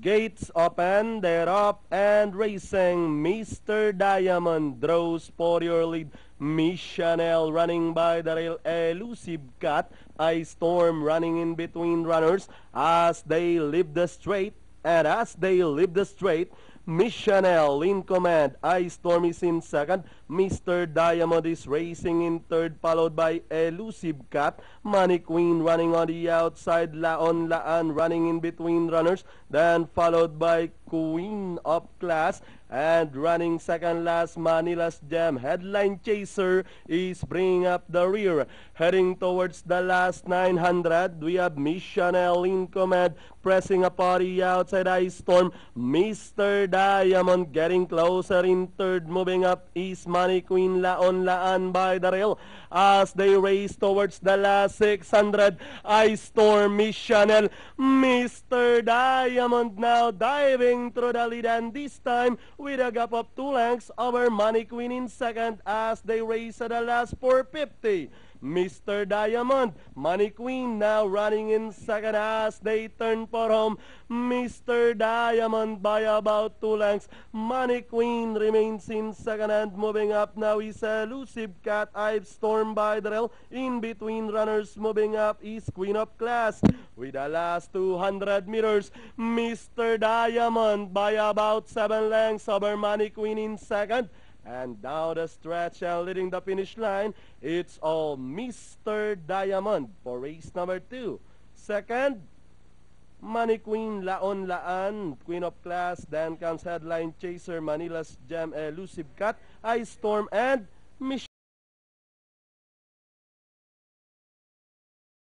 Gates open, they're up and racing. Mr. Diamond draws for your lead. Miss Chanel running by the rail. Elusive Cat, Ice Storm running in between runners as they leave the straight. And as they leave the straight, Miss Chanel in command. Ice Storm is in second. Mr. Diamond is racing in third, followed by Elusive Cat. Money Queen running on the outside. Laon Laan running in between runners. Then followed by Queen of Class. And running second last, Manila's Gem. Headline Chaser is bringing up the rear. Heading towards the last 900, we have Miss Chanel in command. Pressing up on the outside, Ice Storm. Mr. Diamond getting closer in third. Moving up is Money Queen. Laon Laan by the rail as they race towards the last 600. Ice Storm, Miss Chanel. Mr. Diamond now diving through the lead, and this time with a gap of 2 lengths over Money Queen in second as they race at the last 450. Mr. Diamond, Money Queen now running in second as they turn for home. Mr. Diamond by about 2 lengths. Money Queen remains in second, and moving up now is Elusive Cat. Ice Storm by the rail. In between runners moving up is Queen of Class. With the last 200 meters, Mr. Diamond by about 7 lengths over Money Queen in second. And down the stretch and leading the finish line, it's all Mr. Diamond for race number 2. Second, Money Queen, Laon Laan, Queen of Class. Then comes Headline Chaser, Manila's Gem, Elusive Cat, Ice Storm, and Miss